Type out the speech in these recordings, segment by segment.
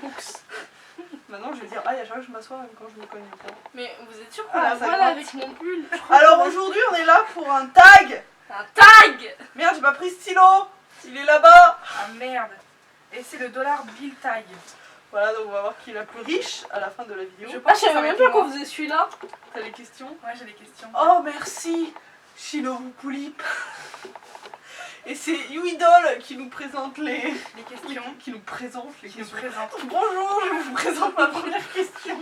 Oups. Maintenant, je vais dire aïe à chaque fois que je m'assois, même quand je me cogne pas. Mais vous êtes sûr qu'on Ah, la ça voit là gratte. avec mon pull? Alors aujourd'hui, on est là pour un tag. Un tag! Merde, j'ai pas pris stylo. Il est là-bas. Ah merde. Et c'est le dollar Bill Tag. Voilà, donc on va voir qui est la plus riche à la fin de la vidéo. Je Ah, pense je que ça savais va même être pas moi. qu'on faisait celui-là. T'as les questions? Ouais, j'ai des questions. Oh, merci, Shinobukulip. Et c'est YouIdol qui nous présente Les questions qui nous présente les qui nous questions. présentent. Bonjour, je vous présente ma première question.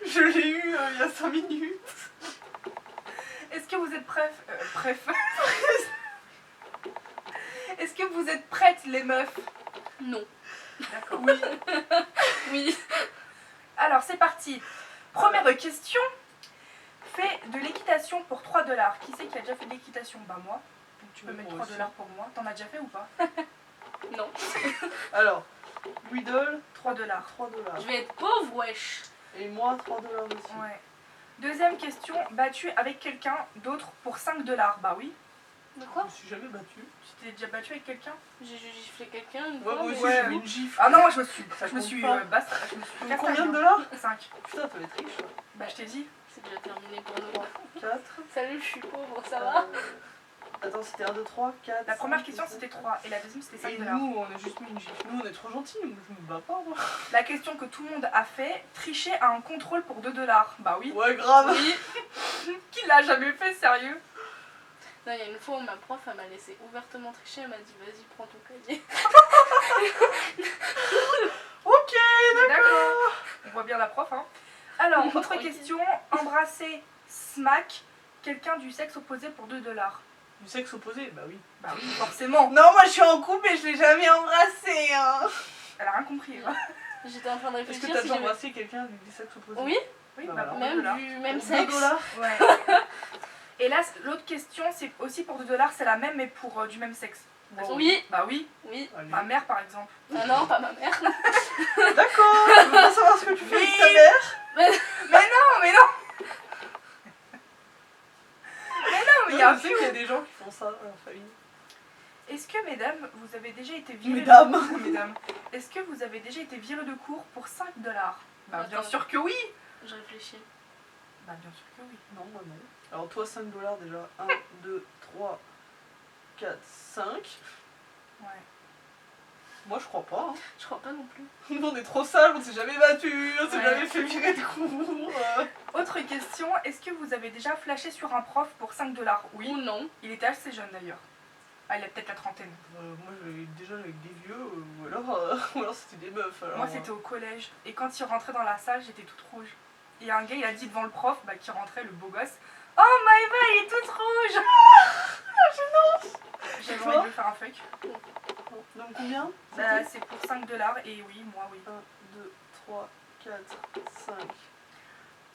Je l'ai eue il y a 5 minutes. Est-ce que vous êtes Est-ce que vous êtes prêtes, les meufs? Non. D'accord. Oui. Oui. Alors, c'est parti. Première question. Fais de l'équitation pour 3 $. Qui c'est qui a déjà fait de l'équitation? Bah moi. Donc tu peux Oui, mettre moi 3 aussi. $ pour moi. T'en as déjà fait ou pas? Non. Alors, YouIdol, 3 $. 3 $. Je vais être pauvre, wesh. Et moi, 3 $ aussi. Ouais. Deuxième question. Battu avec quelqu'un d'autre pour 5 $. Bah oui. De Je quoi? me suis jamais battue. Tu t'es déjà battu avec quelqu'un? J'ai giflé quelqu'un une Ouais, fois, moi mais aussi, ouais. j'ai mis une gifle. Ah non, moi je me suis. Ça je me compte suis pas. je me suis Donc, cassé combien de la dollars? 5. Putain, ça va être riche. Bah je t'ai dit. c'est déjà terminé pour nous. 4. Salut, je suis pauvre, ça va? Attends, c'était 1, 2, 3, 4. La première question c'était 3 et la deuxième c'était 5 Et $. nous, on a juste mis une gifle. Nous, on est trop gentils. Je me bats pas, moi. La question que tout le monde a fait, tricher à un contrôle pour 2 $. Bah oui. Ouais, grave. Oui. Qui l'a jamais fait, sérieux? Non, il y a une fois où ma prof, elle m'a laissé ouvertement tricher, elle m'a dit vas-y, prends ton cahier. Ok, D'accord. On voit bien la prof, hein. Alors, autre Tranquille. question. Embrasser, smack, quelqu'un du sexe opposé pour 2 $. Du sexe opposé? Bah oui. Bah oui, forcément. Non, moi, je suis en couple et je l'ai jamais embrassé, hein. Elle a rien compris. Hein. J'étais en train de Est-ce que réfléchir t'as si déjà j'avais... embrassé quelqu'un du sexe opposé? Oui, Oui, Bah bah, voilà. pour même 2 $. du même Pour sexe. 2 $. Ouais. Et là, l'autre question, c'est aussi pour 2 $, c'est la même, mais pour du même sexe. Wow. Oui, Bah oui. oui. Allez. Ma mère, par exemple. Ah non, pas ma mère. D'accord, je veux pas savoir ce que tu fais avec ta Oui. mère. Mais non, mais non. Mais non, mais il y a un Je sais qu'il y a des gens qui font ça dans leur famille. Est-ce que, mesdames, vous avez déjà été virées Mesdames. Mesdames. Est-ce que vous avez déjà été virées de cours pour 5 $? Bah bien Attends. sûr que oui. Je réfléchis. Bah bien sûr que oui. Non, moi non. Alors toi, 5 $ déjà. 1, 2, 3, 4, 5. Ouais. Moi, je crois pas. Hein. Je crois pas non plus. Nous, on est trop sages, on s'est jamais battus, on s'est Ouais. jamais fait virer de cours. Autre question, est-ce que vous avez déjà flashé sur un prof pour 5 $? Oui. Ou non. Il était assez jeune d'ailleurs. Ah, il a peut-être la trentaine. Moi, j'avais déjà avec des vieux, ou alors c'était des meufs. Alors, Moi, c'était au collège. Et quand il rentrait dans la salle, j'étais toute rouge. Et un gars, il a dit devant le prof, bah, qui rentrait, le beau gosse, « Oh, Maëva, elle est toute rouge !» J'avais Toi envie de lui faire un fuck. Donc combien? Bah, c'est pour 5 $. Et oui, moi, oui. 1, 2, 3, 4, 5.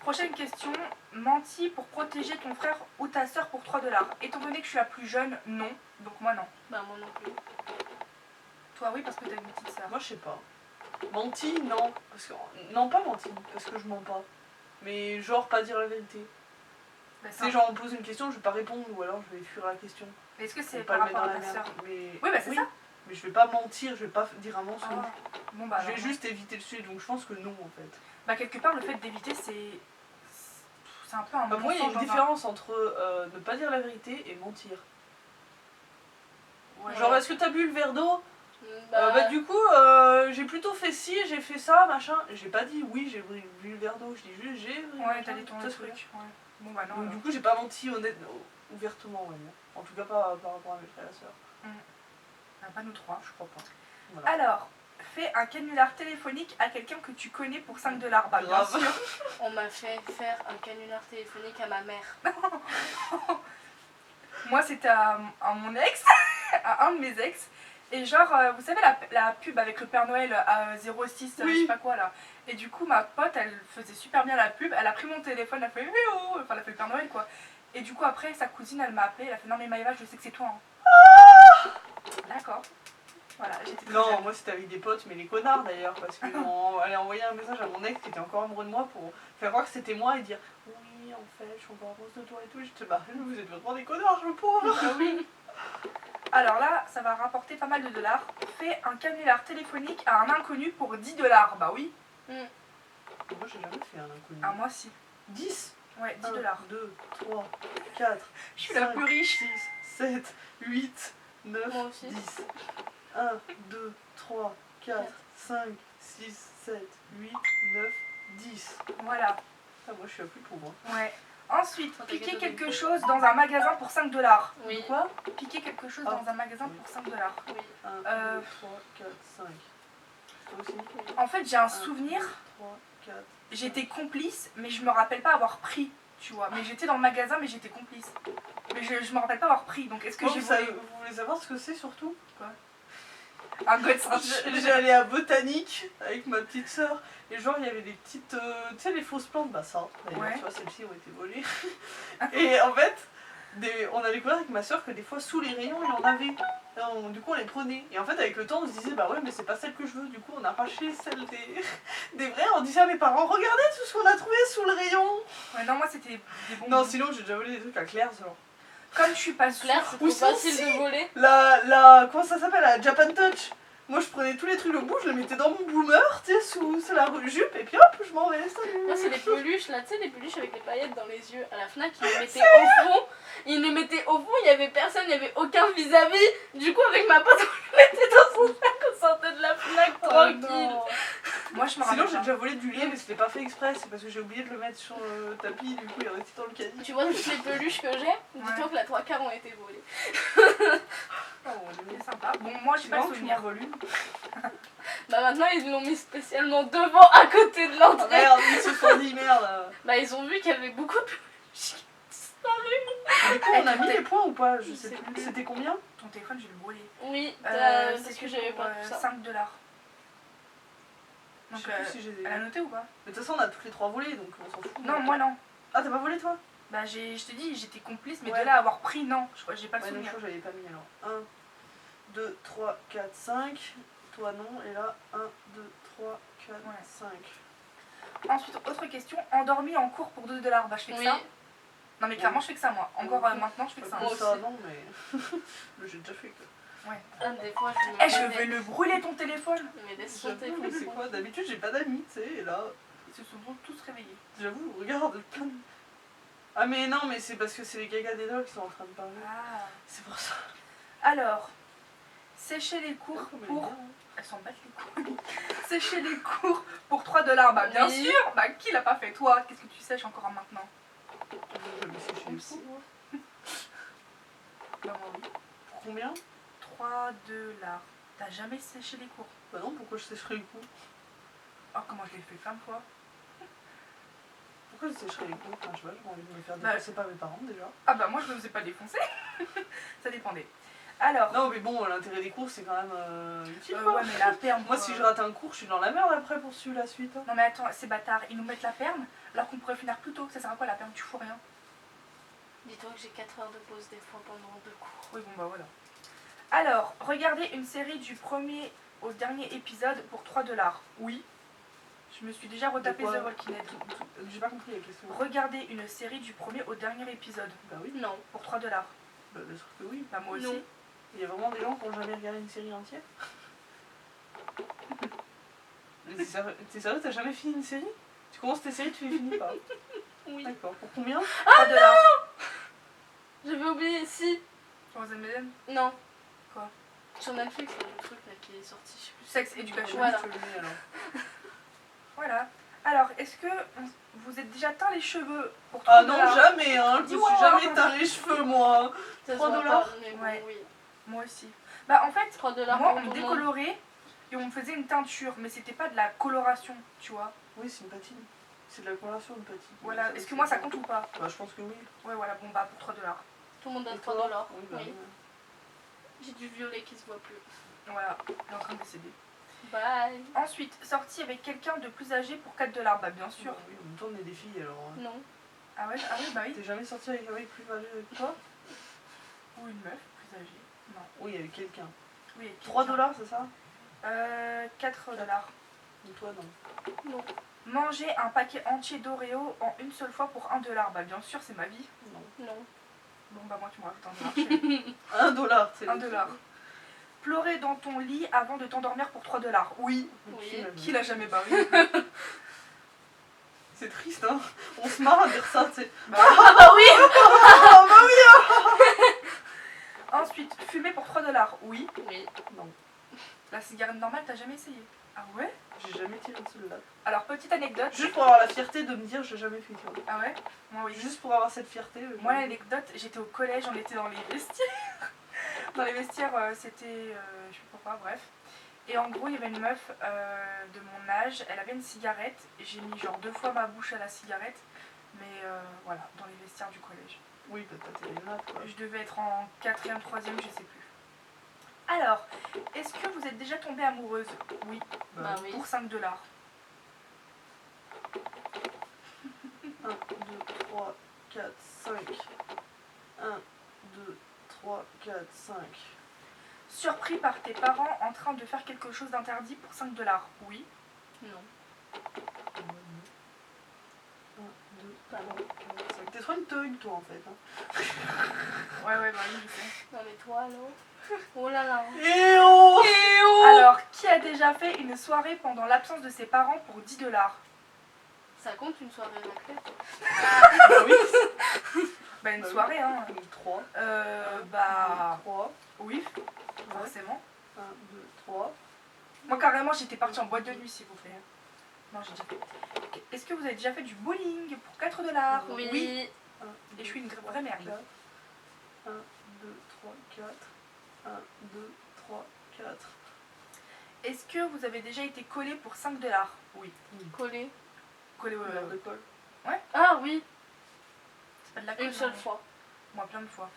Prochaine question. Menti pour protéger ton frère ou ta soeur pour 3 $. Étant donné que je suis la plus jeune, non. Donc moi, non. Bah moi non plus. Toi, oui, parce que t'as une petite soeur. Moi, je sais pas. Menti, non. Parce que... Non, pas menti, parce que je mens pas. Mais genre, pas dire la vérité. Bah, Tu sais, genre, on me pose une question, je vais pas répondre, ou alors je vais fuir la question. Est-ce que c'est Pour pas par le mettre rapport dans à la ta merde. soeur? Mais... Oui, bah c'est ça. Mais je vais pas mentir, je vais pas dire un mensonge. Ah. Bon, bah, Je vais alors, juste éviter le sujet, donc je pense que non, en fait. bah, quelque part, le fait d'éviter, c'est un peu un Bah, pour moi, il y a mensonge une dans un- différence entre ne pas dire la vérité et mentir. Ouais. Genre, est-ce que t'as bu le verre d'eau? Bah, Du coup, j'ai plutôt fait ci, j'ai fait ça, machin. J'ai pas dit oui, j'ai bu le verre d'eau, je dis juste j'ai. Ouais, t'as dit ton ça, truc. c'est Ouais. Bon, bah non. Donc, alors. du coup, j'ai pas menti ouvertement, ouais, non. En tout cas, pas par rapport à mes frères et sœurs. Ah, pas nous trois. Je crois pas. Voilà. Alors, fais un canular téléphonique à quelqu'un que tu connais pour 5 $. Bah, bien Grave. sûr. on m'a fait faire un canular téléphonique à ma mère. Moi, c'était à mon ex, à un de mes ex. Et genre, vous savez, la pub avec le Père Noël à 06, Oui. je sais pas quoi là. Et du coup, ma pote, elle faisait super bien la pub. Elle a pris mon téléphone, elle a fait hello, enfin, elle a fait le Père Noël quoi. Et du coup, après, sa cousine, elle m'a appelé. Elle a fait non, mais Maëva, je sais que c'est toi. Hein. D'accord. Voilà, j'étais très Non, jeune. moi c'était avec des potes, mais les connards d'ailleurs, parce qu'elle a envoyé un message à mon ex qui était encore amoureux de moi pour faire croire que c'était moi et dire oui, en fait, je suis encore amoureuse de toi et tout. Et je te bah, vous êtes vraiment des connards, le pauvre. Ah oui. Alors là, ça va rapporter pas mal de dollars. Fais un canular téléphonique à un inconnu pour 10 dollars. Bah oui. Moi, j'ai jamais fait un inconnu. Ah, moi si. 10 Ouais, 10 1, dollars. 2, 3, 4, Je suis la plus riche. 6, 7, 8, 9, Moi aussi. 10. 1, 2, 3, 4, 5, 6, 7, 8, 9, 10. Voilà. Ah, moi, je suis la plus pauvre. Ouais. Ensuite, Quand t'as piquer gagné quelque chose dans un magasin pour 5 dollars. Oui. Quoi? Piquer quelque chose Ah. dans un magasin pour 5 dollars. Oui. 1, 2, Euh. 3, 4, 5. Toi aussi? En fait, j'ai un 1, souvenir. 3, 4. J'étais complice, mais je me rappelle pas avoir pris. Tu vois. Mais j'étais dans le magasin, mais j'étais complice. Mais je me rappelle pas avoir pris. Donc est-ce que j'ai volé Vous voulez savoir ce que c'est surtout? un god J'allais à Botanique avec ma petite soeur et genre il y avait des petites, tu sais les fausses plantes, bah ça, d'ailleurs Ouais. tu vois celles-ci ont été volées. Et en fait, on a découvert avec ma soeur que des fois sous les rayons il y en avait. Du coup on les prenait et en fait avec le temps on se disait bah ouais mais c'est pas celle que je veux, du coup on a racheté celle des vraies, on disait à mes parents regardez tout ce qu'on a trouvé sous le rayon. Ouais, non, moi c'était des bonbons. Non sinon j'ai déjà volé des trucs à Claire genre. Comme je suis pas sûre. Claire, c'est Ou trop sinon, facile si. de voler. Comment ça s'appelle, la Japan Touch. Moi je prenais tous les trucs le bout, je les mettais dans mon boomer, tu sais, sous la jupe, et puis hop, je m'en vais, salut. Moi, c'est les peluches, là, tu sais, les peluches avec les paillettes dans les yeux. À la Fnac, ils les mettaient au fond. Ils les mettaient au fond, il y avait personne, il y avait aucun vis-à-vis. Du coup, avec ma pote, on les mettait dans son sac, on sortait de la Fnac Oh, tranquille. non. Moi je me Sinon rappelle j'ai pas. déjà volé du lait, mais c'était pas fait exprès, c'est parce que j'ai oublié de le mettre sur le tapis, du coup il est resté dans le caddie. Tu vois toutes les peluches que j'ai, dis-toi que la 3/4 ont été volées. Oh mon dieu. C'est sympa. Bon, moi j'ai C'est pas le marrant que tu m'en souvenir. voles une. Bah maintenant, ils l'ont mis spécialement devant, à côté de Ah l'entrée. merde, ils se sont dit merde. Bah ils ont vu qu'il y avait beaucoup de peluches. Et du coup on a mis les points ou pas? Je sais sais plus. plus. C'était combien? Ton téléphone, je vais le brûler. Oui, C'est parce que j'avais pas tout ça. 5 dollars. Je Donc sais plus si j'ai des. elle a noté ou pas? Mais de toute façon on a toutes les trois volé donc on s'en fout. Non, moi non. Ah t'as pas volé toi? Bah je te dis, j'étais complice, mais Ouais. de là à avoir pris, non. Je crois que j'ai pas le Ouais, non, je souvenir. crois que j'avais pas mis alors. 1, 2, 3, 4, 5. Toi non, et là 1, 2, 3, 4, Ouais. 5. Ensuite, autre question. Endormi en cours pour 2 dollars. Bah je fais que Oui. ça. Non mais clairement je fais que ça moi. Encore maintenant je fais que ça. Moi ça aussi. non, mais j'ai déjà fait. Ah, des fois, je me Eh, je réveille. vais le brûler ton téléphone. Mais laisse ton J'avoue, mais téléphone. c'est quoi? D'habitude j'ai pas d'amis, tu sais, et là, Ils se sont tous réveillés. j'avoue, regarde, plein de... Ah mais non, mais c'est parce que c'est les gagas des dogs qui sont en train de parler. Ah. C'est pour ça. Alors, sécher les cours Comme elle est pour... bien, hein. Elles s'en battent les couilles. Sécher les cours pour 3 dollars. Bah bien Oui. sûr. Bah qui l'a pas fait? Toi, qu'est-ce que tu sèches encore maintenant? J'ai jamais séché les Aussi. cours, moi. Bah moi oui. Pour combien? 3 dollars. T'as jamais séché les cours? Bah non, pourquoi je sécherais les cours? Oh comment je l'ai fait plein de fois. Pourquoi je sécherais les cours? Enfin, je sais pas, j'ai envie de me faire Bah, défoncer par mes parents déjà. Ah bah moi je me faisais pas défoncer. Ça dépendait. Alors, Non mais bon, l'intérêt des cours c'est quand même utile quoi. ouais mais la perme... Moi si je rate un cours, je suis dans la merde après pour suivre la suite. Hein. Non mais attends, ces bâtards, ils nous mettent la perme alors qu'on pourrait finir plus tôt. Ça sert à quoi la perme? Tu fous rien. Dis-toi que j'ai 4 heures de pause des fois pendant 2 cours. Oui bon bah voilà. Alors, regardez une série du premier au dernier épisode pour 3 dollars. Oui. Je me suis déjà retapé De quoi? The Walking Dead. J'ai pas compris la question. Regardez une série du premier au dernier épisode Bah oui, Non. pour 3 dollars. bah bien sûr que oui. Bah moi aussi. Non. Il y a vraiment des gens qui ont jamais regardé une série entière. Mais t'es sérieux, t'as jamais fini une série? Tu commences tes séries, tu les finis pas? Oui. D'accord. Pour combien? 3 dollars. J'avais oublié, si. Troisième Eden. Non. Quoi? Sur Netflix, il y a le truc là qui est sorti, je sais plus. Sex Education. Voilà. Je te le mets, alors. Voilà. Alors, est-ce que vous êtes déjà teint les cheveux pour 3 Ah non, dollars? jamais hein. Je me Dis-moi. suis jamais teint les cheveux moi. Ça se 3 voit dollars. pas, mais bon, Ouais. oui. Moi aussi. Bah en fait, 3 dollars moi pour on me tout le monde. décolorait et on me faisait une teinture, mais c'était pas de la coloration, tu vois. Oui, c'est une patine. C'est de la coloration de patine. Voilà. Est-ce que moi ça compte ou pas? Bah je pense que oui. Ouais, voilà. Bon bah pour 3 dollars. Tout le monde a Et 3 toi? dollars. Oui, bah Oui. oui. J'ai du violet qui se voit plus. Voilà. Il est en train de décéder. Bye. Ensuite, sortie avec quelqu'un de plus âgé pour 4 dollars. Bah bien sûr. Bah oui, en même temps on est des filles alors. Non. Ah ouais, bah oui. T'es jamais sorti avec un mec plus âgé que toi? Ou une meuf plus âgée. Non. Oui, avec quelqu'un. Oui. avec 3 quelqu'un. dollars, c'est ça? 4 dollars. Et toi non. Non. Manger un paquet entier d'Oreo en une seule fois pour 1 dollar. Bah bien sûr, c'est ma vie. Non. Non. Bon, bah moi, tu me rajoutes $1, chérie. $1, c'est $1. Pleurer dans ton lit avant de t'endormir pour $3. Oui. Oui. Qui l'a jamais barré? C'est triste, hein. On se marre à dire ça, tu sais. Bah, Ah bah oui. Oh, bah oui. ensuite, fumer pour $3. Oui. Oui. Non, La cigarette normale, t'as jamais essayé? Ah ouais? j'ai jamais tiré de celui-là. Alors, petite anecdote. Juste pour avoir la fierté de me dire j'ai jamais fait ça. Ah ouais? Moi, oui. Juste pour avoir cette fierté. Moi, l'anecdote, j'étais au collège, on était dans les vestiaires. Dans les vestiaires, c'était. Je sais pas pourquoi, bref. Et en gros, il y avait une meuf de mon âge, elle avait une cigarette. J'ai mis genre 2 fois ma bouche à la cigarette. Mais voilà, dans les vestiaires du collège. Oui, bah t'as tiré une note, quoi. Je devais être en 4ème, 3ème, je sais plus. Alors, est-ce que vous êtes déjà tombée amoureuse? Oui. Bah oui. Pour $5. 1, 2, 3, 4, 5. 1, 2, 3, 4, 5. Surpris par tes parents en train de faire quelque chose d'interdit pour $5? Oui. Non. 1, 2, Pas 3, non. 4, 5. T'es trop une teug, toi, en fait. Hein. Ouais, bah oui, je sais. Dans les toiles. Oh là là. Et oh. Alors, qui a déjà fait une soirée pendant l'absence de ses parents pour $10? Ça compte une soirée raclette? Bah oui. Bah, une Bah oui. soirée, hein. 3. Bah, 3. oui, forcément. 1, 2, 3. Moi, carrément, j'étais partie en boîte de nuit, s'il vous plaît. Non, j'ai déjà fait. Ok. Est-ce que vous avez déjà fait du bowling pour $4? Oui. 1, Et je suis une vraie merde. 1, 2, 3, 4. 1, 2, 3, 4. Est-ce que vous avez déjà été collé pour $5? Oui. Collé. Collé au... Verre de colle. Ah oui. C'est pas de la colle, Une seule hein. fois. Moi, plein de fois.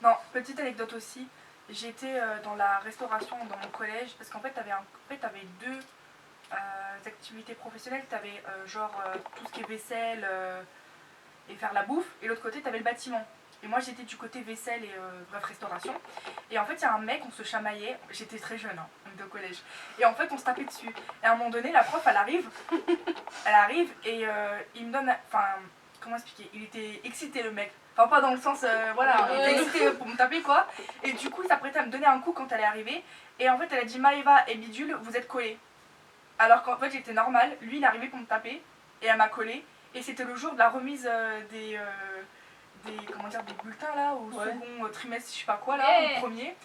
Non, petite anecdote aussi. J'étais dans la restauration dans mon collège parce qu'en fait, t'avais 2 activités professionnelles. T'avais genre tout ce qui est vaisselle et faire la bouffe. Et l'autre côté, t'avais le bâtiment. Et moi, j'étais du côté vaisselle et bref, restauration. Et en fait, il y a un mec, on se chamaillait. J'étais très jeune, hein, on était au collège. Et en fait, on se tapait dessus. Et à un moment donné, la prof, elle arrive. Elle arrive et il me donne... Enfin, comment expliquer? Il était excité, le mec. Enfin, pas dans le sens, voilà, il était excité pour me taper, quoi. Et du coup, il s'apprêtait à me donner un coup quand elle est arrivée. Et en fait, elle a dit, Maëva et Bidule, vous êtes collés. Alors qu'en fait, j'étais normale. Lui, il est arrivé pour me taper. Et elle m'a collé. Et c'était le jour de la remise des bulletins, là, au second trimestre, je sais pas quoi, là, au premier.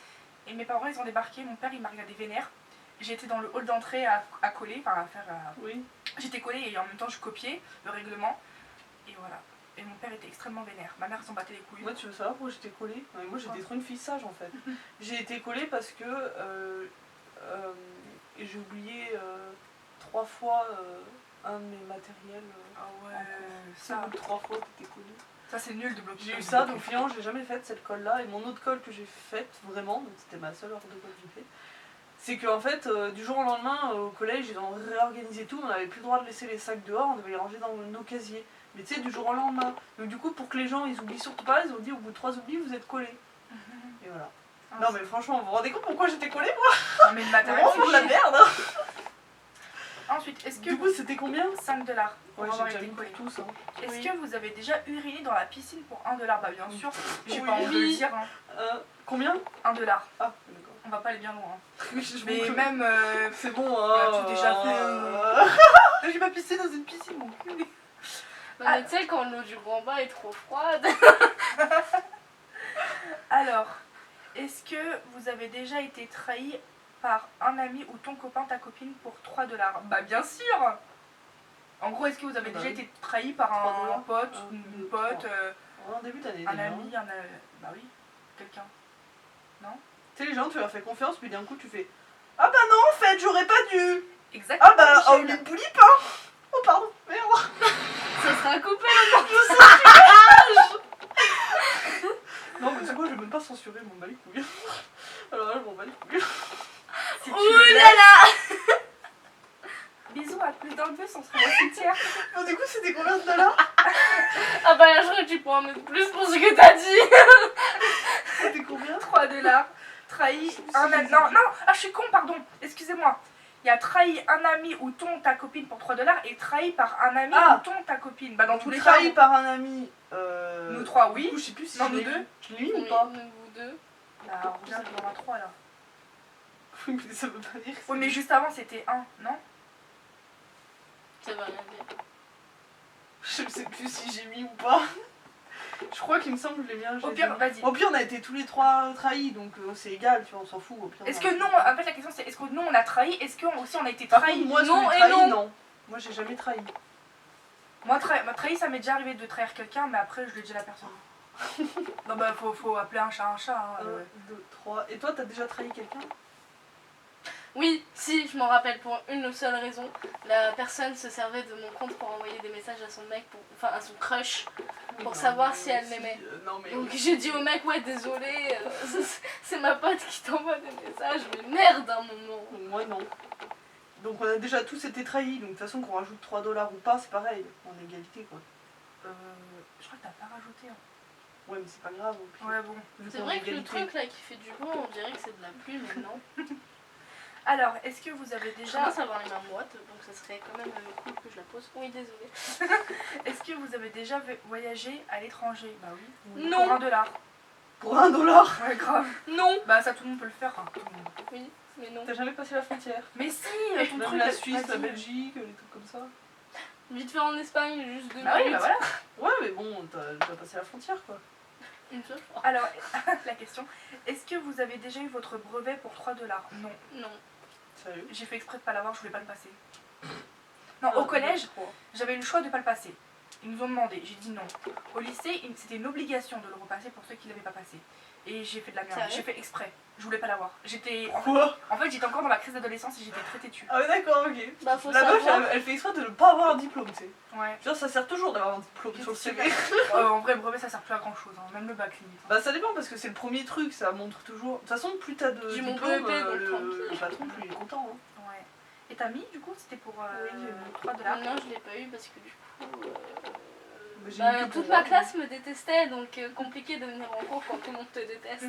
Et mes parents, ils ont débarqué. Mon père, il m'a regardé vénère. J'étais dans le hall d'entrée à coller, enfin, à faire... Oui. J'étais collée et en même temps, je copiais le règlement. Et voilà. Et mon père était extrêmement vénère. Ma mère s'en battait les couilles. Moi, tu veux savoir pourquoi j'étais collée? Moi, j'étais trop une fille sage, en fait. J'ai été collée parce que j'ai oublié 3 fois un de mes matériels. Ah ouais, Ça, ça, 3 fois que t'étais collée. ça c'est nul de bloquer. J'ai eu ça, donc finalement, j'ai jamais fait cette colle-là. Et mon autre colle que j'ai faite, vraiment, donc c'était ma seule heure de colle que j'ai fait, c'est qu'en fait, du jour au lendemain, au collège, ils ont réorganisé tout. On n'avait plus le droit de laisser les sacs dehors, on devait les ranger dans nos casiers. Mais tu sais, du jour au lendemain. Donc du coup, pour que les gens, ils oublient surtout pas, ils ont dit au bout de 3 oublis, vous êtes collés. Et voilà. Ah, Non mais franchement, vous vous rendez compte pourquoi j'étais collée, moi? Non mais le matériel, Vraiment, c'est la chier. merde, hein. Ensuite, est-ce que Du coup, c'était combien? $5 pour Ouais, avoir j'ai déjà été mis collé. pour tous. Hein. Est-ce Oui. que vous avez déjà uriné dans la piscine pour $1? Bah bien sûr, j'ai Oui. pas honte de le dire. Hein. Combien? $1. Ah, d'accord. On va pas aller bien loin. Hein. Je Mais vous- même... C'est bon, L'as-tu déjà fait, j'ai pas pissé dans une piscine, mon cul. Non, mais tu sais, quand l'eau du grand bain est trop froide. Alors, est-ce que vous avez déjà été trahi par un ami ou ton copain, ta copine pour $3? Bah bien sûr. En gros, est-ce que vous avez Bah déjà oui. été trahi par un 3 $, pote, 1, une 2, pote, 3. En début d'année, un déjà, ami, hein. bah oui, quelqu'un. Tu sais, les gens, tu leur fais confiance, puis d'un coup, tu fais ah bah non, en fait, j'aurais pas dû. Exactement. Ah bah, oh, Michel. une poulipe, hein. Oh, pardon, merde. Ça sera coupé. Non, mais tu sais quoi, je vais même pas censurer, je m'en bats les couilles. Alors là, je m'en bats les couilles. Si tu Ouh le là laisses. là. Bisous, à plus dans le bus, on se revoit au cimetière. Bon, du coup, c'était combien de dollars? Ah bah là, je crois que tu peux en mettre plus pour ce que t'as dit. C'était combien? $3. Trahi un ami. Non, non, ah, je suis con, pardon. Excusez-moi. Il y a trahi un ami ou ton ta copine pour $3 et trahi par un ami Ah. ou ton ta copine. Bah dans tous les Trahi cas. par un ami. Nous 3, Du oui. coup, je sais plus si Non, je nous l'ai 2. eu. Je l'ai eu Oui, ou pas? donc vous deux. Bah, on revient dans la 3 là. Oui, mais ça veut pas dire. Oui, mais juste avant, c'était 1, non? Ça veut rien dire. Je sais plus si j'ai mis ou pas. Je crois qu'il me semble que je l'ai bien. Au pire, vas-y. Au pire, on a été tous les 3 trahis, donc c'est égal, tu vois, on s'en fout. Au pire, Est-ce on que a- non, en fait la question c'est est-ce que nous on a trahi, est-ce que aussi on a été Par trahi? contre, moi, est-ce Non que j'ai et trahi, non. non. Moi, j'ai jamais trahi. Moi, trahi, ça m'est déjà arrivé de trahir quelqu'un, mais après je l'ai dit à la personne. Non, bah faut appeler un chat. Hein, 1, 2, 3. Et toi, t'as déjà trahi quelqu'un? Oui, si, je m'en rappelle pour une seule raison. La personne se servait de mon compte pour envoyer des messages à son mec, enfin à son crush, pour Non, savoir mais si elle aussi, m'aimait. Non, mais. Donc j'ai dit au mec, ouais, désolé, c'est ma pote qui t'envoie des messages, mais merde un moment. Moi, non. Donc, on a déjà tous été trahis, donc de toute façon, qu'on rajoute 3 $ ou pas, c'est pareil. On est égalité, quoi. Je crois que t'as pas rajouté. Hein. Ouais, mais c'est pas grave. au pire. Ouais, bon. Vu C'est qu'on vrai est que le égalité. truc là qui fait du vent, on dirait que c'est de la pluie, mais non. Alors, est-ce que vous avez Je déjà. commence à avoir les mains moites, donc ça serait quand même cool que je la pose. Oui, désolée. Est-ce que vous avez déjà voyagé à l'étranger? Bah oui. Non. Pour 1 $. Pour 1 $. Ouais, grave. Non. Bah ça, tout le monde peut le faire. Hein, tout le monde. Oui, mais non. T'as jamais passé la frontière? Mais si, ton Même truc. la Suisse, la vas-y. Belgique, les trucs comme ça. Vite fait en Espagne, juste 2 Bah oui, minutes. bah voilà. Ouais, mais bon, t'as passé la frontière, quoi. Une seule fois. Alors, la question, est-ce que vous avez déjà eu votre brevet pour 3 $? Non. Non. Sérieux? J'ai fait exprès de pas l'avoir, je voulais pas le passer. Non, au collège, j'avais eu le choix de pas le passer. Ils nous ont demandé, j'ai dit non. Au lycée, c'était une obligation de le repasser pour ceux qui l'avaient pas passé. Et j'ai fait de la merde, Sérieux? j'ai fait exprès. Je voulais pas l'avoir. Quoi? En fait, j'étais encore dans la crise d'adolescence et j'étais très têtue. Ah ouais, d'accord, ok. Bah faut La meuf, savoir. elle fait exprès de ne pas avoir un diplôme, tu sais. Ouais. Genre, ça sert toujours d'avoir un diplôme sur le CV. En vrai, brevet, ça sert plus à grand chose, hein. Même le bac limite. Bah, ça dépend parce que c'est le premier truc, ça montre toujours. De toute façon, plus t'as de J'ai mon diplômes, BEP, donc le tranquille. patron, plus il est content. Hein. Ouais. Et t'as mis, du coup, c'était pour Oui, j'ai mis. 3 $. Non, je l'ai pas eu parce que du coup. Bah, j'ai Bah, mis que pour toute moi. ma classe me détestait, donc compliqué de venir en cours quand tout le monde te déteste.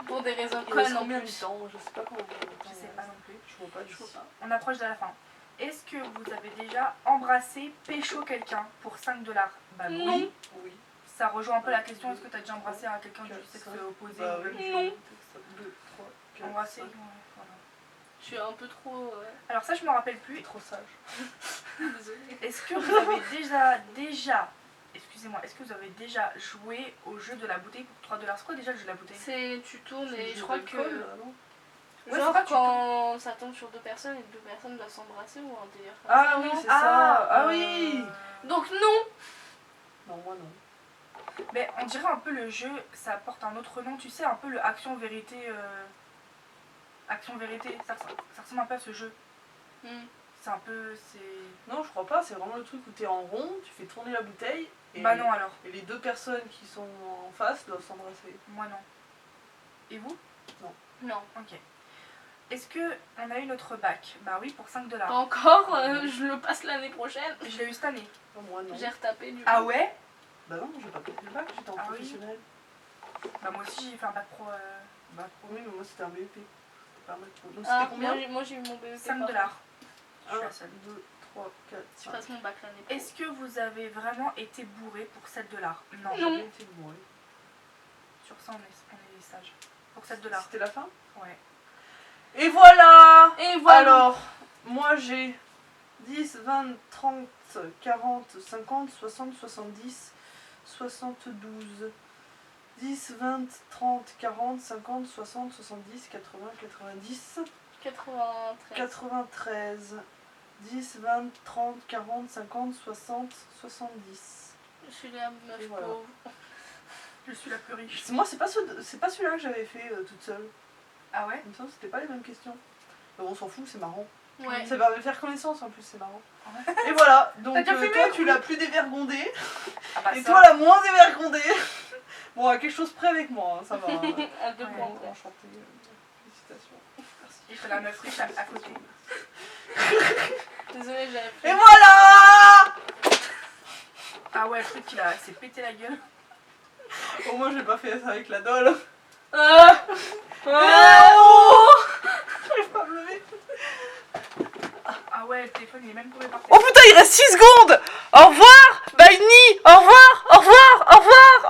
Pour des raisons Il reste connes en combien de plus. temps? Je sais pas comment. Je sais pas non plus. Je vois pas du Je tout. vois pas. On approche de la fin. Est-ce que vous avez déjà embrassé, pécho quelqu'un pour 5 $? Bah Non. oui. Oui. Ça rejoint un peu la question, est-ce que t'as déjà embrassé quelqu'un du Quatre, sexe cinq. opposé Bah, ou oui. Non. 2, 3, 4. Embrassé, 5. ouais, voilà. Je suis un peu trop. Alors ça, je me rappelle plus. T'es trop sage. Désolée. Est-ce que vous avez déjà, excusez-moi, est-ce que vous avez déjà joué au jeu de la bouteille pour 3 $? C'est quoi déjà le jeu de la bouteille? C'est tu tournes C'est et du je jeu crois d'alcool, que. là, non? Ouais, Genre c'est pas, tu quand ça tombe sur 2 personnes et 2 personnes doivent s'embrasser ou un délire comme Ah ça, oui, non c'est ça. Ah oui. Donc non. Non, moi non. Mais on dirait un peu le jeu, ça porte un autre nom, tu sais, un peu le action-vérité. Action-vérité, ça ressemble un peu à ce jeu. Hmm. C'est un peu, c'est... Non, je crois pas. C'est vraiment le truc où t'es en rond, tu fais tourner la bouteille. Et, Bah non alors, et les 2 personnes qui sont en face doivent s'embrasser. moi non. Et vous? Non. Ok. Est-ce que on a eu notre bac? Bah oui, pour 5 $. Pas encore, je le passe l'année prochaine. Je l'ai eu cette année. Non, moi non. J'ai retapé du coup. Ah ouais? Bah non, j'ai pas pris le bac, j'étais en Ah oui. professionnel. Bah moi aussi j'ai fait un bac pro. Bac pro, oui, mais moi c'était un BEP. C'était pas un bac pro. Donc Ah, c'était combien? moi j'ai eu mon BEP. 5 par $. contre. Je suis 1, la seule. 2, 3, 4, Je 5. passe mon bac l'année prochaine. Est-ce que vous avez vraiment été bourré pour 7 $? Non. Non. J'ai été bourré. Sur ça on est sage. Pour 7 $. C'était la fin? Ouais. Et voilà! Et voilà. Alors, moi j'ai 10, 20, 30, 40, 50, 60, 70, 72. 10, 20, 30, 40, 50, 60, 70, 80, 90, 93. 93. 10, 20, 30, 40, 50, 60, 70. Je suis la meuf Et voilà. pauvre. Je suis la plus riche. Moi, c'est pas celui-là que j'avais fait toute seule. Ah ouais? Il me semble que c'était pas les mêmes questions. Mais bon, on s'en fout, c'est marrant. Ouais. Ça va me faire connaissance en plus, c'est marrant. Ouais. Et voilà, donc T'as déjà fumé, toi ou tu l'as plus dévergondé, Ah bah et ça. toi la moins dévergondée. Bon, à quelque chose près avec moi, hein, ça va. À 2 Ouais. points. Enchanté, félicitations. Merci. Et je fais la meuf riche à côté. Désolée, j'avais Et pris. voilà! Ah ouais, le truc il s'est pété la gueule. Au moins j'ai pas fait ça avec la dolle. Ah. Oh! J'arrive pas à me lever. Ah ouais, le téléphone il est même tombé par terre. Oh putain, il reste 6 secondes! Au revoir! Bye Ni! Au revoir! Au revoir! Au revoir!